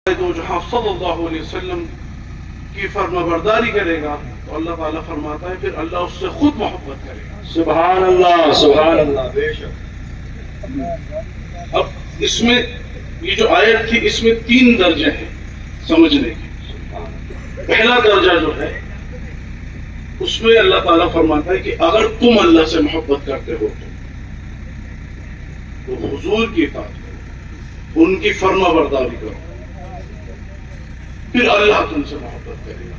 تو جہاں صلی اللہ علیہ وسلم کی فرما برداری کرے گا تو اللہ تعالیٰ فرماتا ہے پھر اللہ اس سے خود محبت کرے گا. سبحان اللہ سبحان اللہ. بے شک. اب اس میں یہ جو آیت تھی اس میں 3 درجے ہیں سمجھنے کے. پہلا درجہ جو ہے اس میں اللہ تعالیٰ فرماتا ہے کہ اگر تم اللہ سے محبت کرتے ہو تو حضور کی اطاعت کرو, ان کی فرما برداری کرو, پھر اللہ تم سے محبت کرے گا.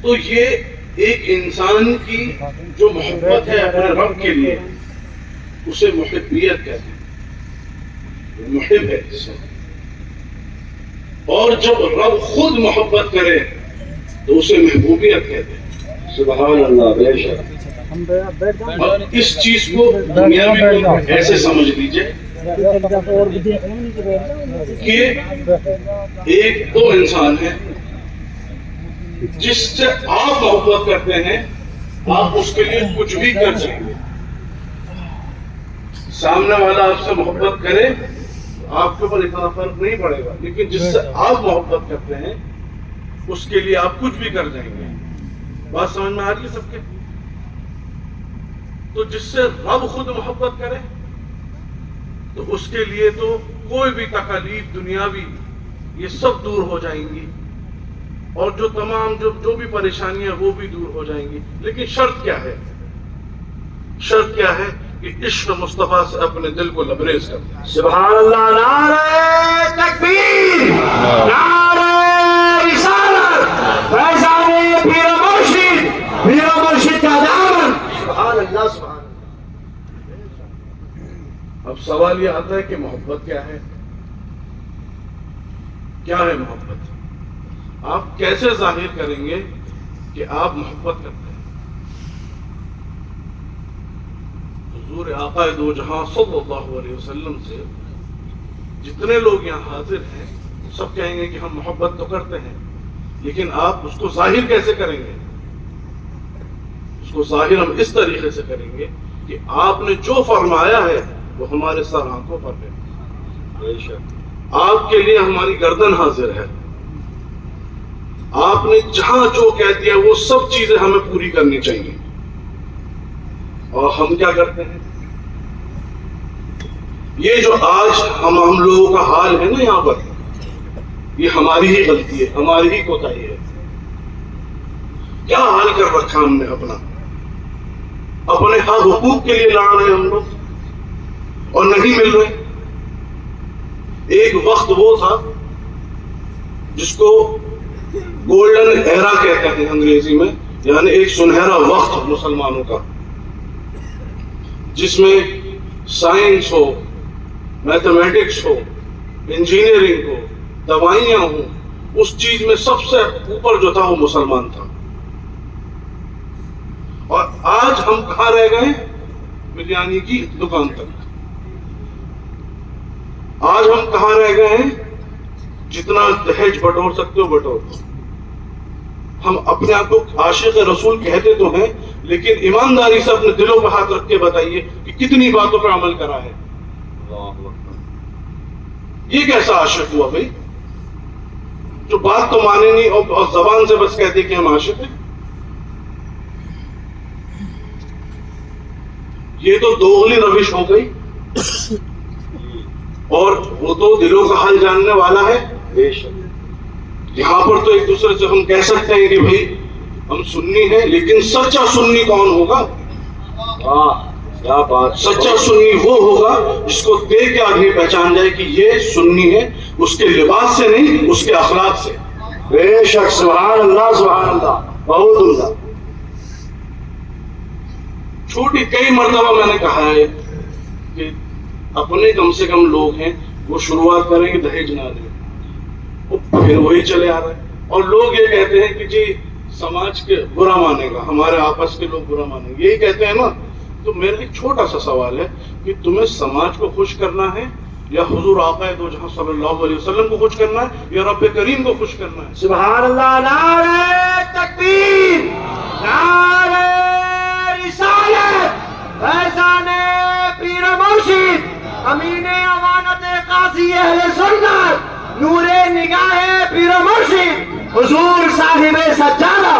تو یہ ایک انسان کی جو محبت ہے اپنے رب کے لیے اسے محبیت کہتے ہیں, محب ہے اس سے. اور جب رب خود محبت کرے تو اسے محبوبیت کہتے ہیں. سبحان اللہ. بے شک. اب اس چیز کو دنیا میں ایسے سمجھ لیجئے کہ ایک دو انسان ہیں جس سے آپ محبت کرتے ہیں, آپ اس کے لیے کچھ بھی کر سکیں گے. سامنے والا آپ سے محبت کرے آپ کے اوپر اتنا فرق نہیں پڑے گا, لیکن جس سے آپ محبت کرتے ہیں اس کے لیے آپ کچھ بھی کر جائیں گے. بات سمجھ میں آ رہی ہے سب کے؟ تو جس سے رب خود محبت کرے تو اس کے لیے تو کوئی بھی تکالیف دنیاوی یہ سب دور ہو جائیں گی, اور جو تمام جو بھی پریشانیاں وہ بھی دور ہو جائیں گی. لیکن شرط کیا ہے؟ شرط کیا ہے کہ عشق مصطفیٰ سے اپنے دل کو لبریز کر دیں. سبحان اللہ. نعرہ تکبیر, نعرہ رسالت, فیضان پیر مرشد, پیر مرشد کا دامن. سبحان اللہ سبحان اللہ. اب سوال یہ آتا ہے کہ محبت کیا ہے؟ کیا ہے محبت؟ آپ کیسے ظاہر کریں گے کہ آپ محبت کرتے ہیں؟ حضور آقا دو جہاں صلی اللہ علیہ وسلم سے جتنے لوگ یہاں حاضر ہیں سب کہیں گے کہ ہم محبت تو کرتے ہیں, لیکن آپ اس کو ظاہر کیسے کریں گے؟ اس کو ظاہر ہم اس طریقے سے کریں گے کہ آپ نے جو فرمایا ہے وہ ہمارے سر آنکھوں پر ہے. بے شک. آپ کے لیے ہماری گردن حاضر ہے. آپ نے جہاں جو کہہ دیا وہ سب چیزیں ہمیں پوری کرنی چاہیے. اور ہم کیا کرتے ہیں؟ یہ جو آج ہم لوگوں کا حال ہے نا یہاں پر, یہ ہماری ہی غلطی ہے, ہماری ہی کوتاہی ہے. کیا حال کر رکھا ہم نے اپنا, اپنے حق حقوق کے لیے لڑ رہے ہیں ہم لوگ اور نہیں مل رہے. ایک وقت وہ تھا جس کو گولڈن ایرا کہتے ہیں انگریزی میں, یعنی ایک سنہرا وقت مسلمانوں کا, جس میں سائنس ہو, میتھمیٹکس ہو, انجینئرنگ ہو, دوائیاں ہوں, اس چیز میں سب سے اوپر جو تھا وہ مسلمان تھا. اور آج ہم کہاں رہ گئے؟ بریانی کی دکان تک. آج ہم کہاں رہ گئے ہیں؟ جتنا دہیج بٹور سکتے ہو بٹور. ہم اپنے آپ کو عاشق رسول کہتے تو ہیں, لیکن ایمانداری سے اپنے دلوں پہ ہاتھ رکھ کے بتائیے کہ کتنی باتوں پر عمل کرا ہے. یہ کیسا عاشق ہوا بھائی جو بات تو مانے نہیں اور زبان سے بس کہتے کہ ہم عاشق ہیں؟ یہ تو دوغلی روش ہو گئی, اور وہ تو دلوں کا حال جاننے والا ہے. بے شک. یہاں پر تو ایک دوسرے سے ہم کہہ سکتے ہیں کہ بھائی ہم سنی ہیں, لیکن سچا سنی کون ہوگا؟ کیا بات. سچا سنی وہ ہوگا جس کو دیکھ کے آدمی پہچان جائے کہ یہ سنی ہے, اس کے لباس سے نہیں اس کے اخلاق سے. بے شک. سبحان اللہ سبحان اللہ. بہت عمدہ. چھوٹی کئی مرتبہ میں نے کہا ہے کہ اپنے کم سے کم لوگ ہیں وہ شروعات کریں کہ دہیج نہ دیں, پھر وہی چلے آ رہے ہیں. اور لوگ یہ کہتے ہیں کہ جی سماج کے برا مانے گا, ہمارے آپس کے لوگ برا مانیں گے, یہی کہتے ہیں نا. تو میرا ایک چھوٹا سا سوال ہے کہ تمہیں سماج کو خوش کرنا ہے یا حضور آقا دو جہاں صلی اللہ علیہ وسلم کو خوش کرنا ہے یا رب کریم کو خوش کرنا ہے؟ سبحان اللہ. نعرہ تکبیر, نعرہ رسالت, فیضان پیر مرشد, امین امانت قاضی اہل سنت, نور نگاہ پیر و مرشد حضور صاحب سجادہ.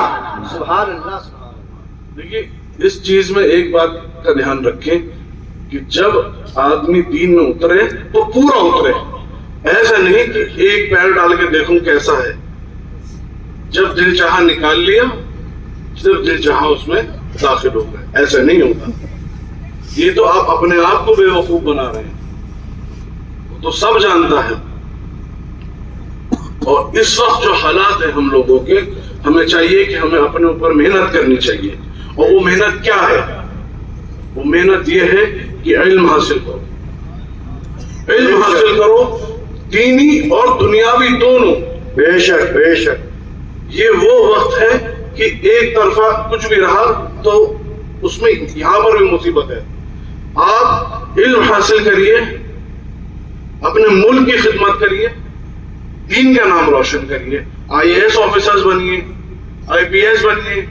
سبحان اللہ سبحان اللہ. دیکھیے اس چیز میں ایک بات کا دھیان رکھیں کہ جب آدمی دین میں اترے تو پورا اترے. ایسا نہیں کہ ایک پیر ڈال کے دیکھوں کیسا ہے. جب دل چاہا نکال لیا, صرف دل چاہا اس میں داخل ہو گئے. ایسا نہیں ہوتا. یہ تو آپ اپنے آپ کو بے وقوف بنا رہے ہیں. وہ تو سب جانتا ہے. اور اس وقت جو حالات ہیں ہم لوگوں کے, ہمیں چاہیے کہ ہمیں اپنے اوپر محنت کرنی چاہیے. اور وہ محنت کیا ہے؟ وہ محنت یہ ہے کہ علم حاصل کرو. علم حاصل کرو, دینی اور دنیاوی دونوں. بے شک بے شک. یہ وہ وقت ہے کہ ایک طرفہ کچھ بھی رہا تو اس میں یہاں پر بھی مصیبت ہے. آپ علم حاصل کریے, اپنے ملک کی خدمت کریے, دین کا نام روشن کریے. IAS آفیسرز بنیے, IPS بنیے.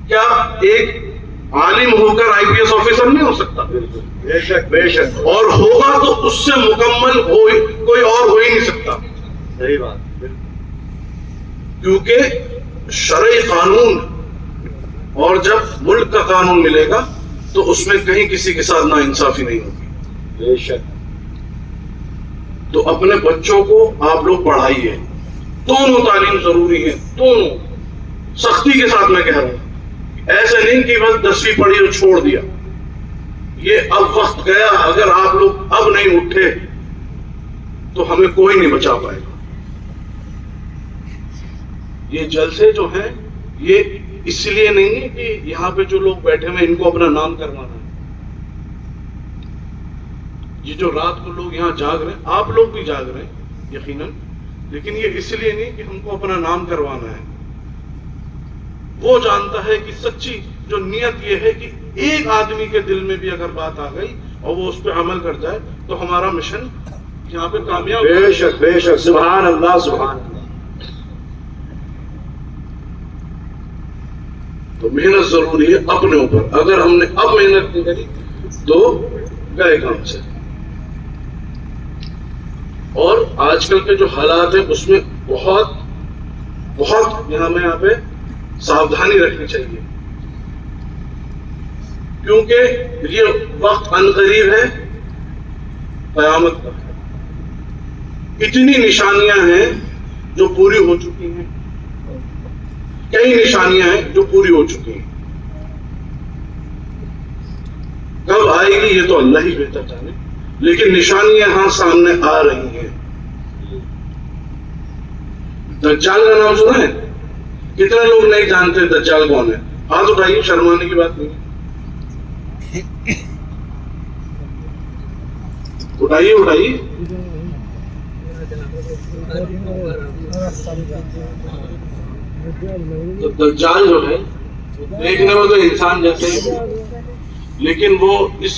کیا ایک عالم ہو کر IPS آفیسر نہیں ہو سکتا؟ بے شک بے شک. اور ہوگا تو اس سے مکمل کوئی اور ہو ہی نہیں سکتا. صحیح بات. کیونکہ شرعی قانون اور جب ملک کا قانون ملے گا تو اس میں کہیں کسی کے ساتھ ناانصافی نہیں ہوگی. بے شک. تو اپنے بچوں کو آپ لوگ پڑھائیے. دونوں تعلیم ضروری ہے, دونوں. سختی کے ساتھ میں کہہ رہا ہوں. ایسا نہیں کہ بس 10ویں پڑھی اور چھوڑ دیا. یہ اب وقت گیا. اگر آپ لوگ اب نہیں اٹھے تو ہمیں کوئی نہیں بچا پائے گا. یہ جلسے جو ہیں یہ اس لیے نہیں ہے کہ یہاں پہ جو لوگ بیٹھے ہوئے ان کو اپنا نام کروانا ہے. یہ جو رات کو لوگ یہاں جاگ رہے ہیں, آپ لوگ بھی جاگ رہے ہیں یقیناً, لیکن یہ اس لیے نہیں کہ ہم کو اپنا نام کروانا ہے. وہ جانتا ہے کہ سچی جو نیت یہ ہے کہ ایک آدمی کے دل میں بھی اگر بات آ گئی اور وہ اس پہ عمل کر جائے تو ہمارا مشن یہاں پہ کامیاب. بے شک بے شک. سبحان اللہ سبحان اللہ. تو محنت ضروری ہے اپنے اوپر. اگر ہم نے اب محنت نہیں کری تو گئے کام سے. اور آج کل کے جو حالات ہیں اس میں بہت بہت یہاں پہ ساودھانی رکھنی چاہیے. کیونکہ یہ وقت عنقریب ہے قیامت کا. اتنی نشانیاں ہیں جو پوری ہو چکی ہیں, کئی نشانیاں ہیں جو پوری ہو چکی ہیں. کب آئے گی یہ تو اللہ ہی بہتر جانے, لیکن نشانیاں ہاں سامنے آ رہی ہیں. دجال کا نام سنا ہے؟ کتنے لوگ نہیں جانتے دجال کون ہے؟ ہاتھ اٹھائیے, شرمانے کی بات نہیں. اٹھائیے اٹھائیے. تو دجال جو ہے دیکھنے میں تو انسان جیسے, لیکن وہ اس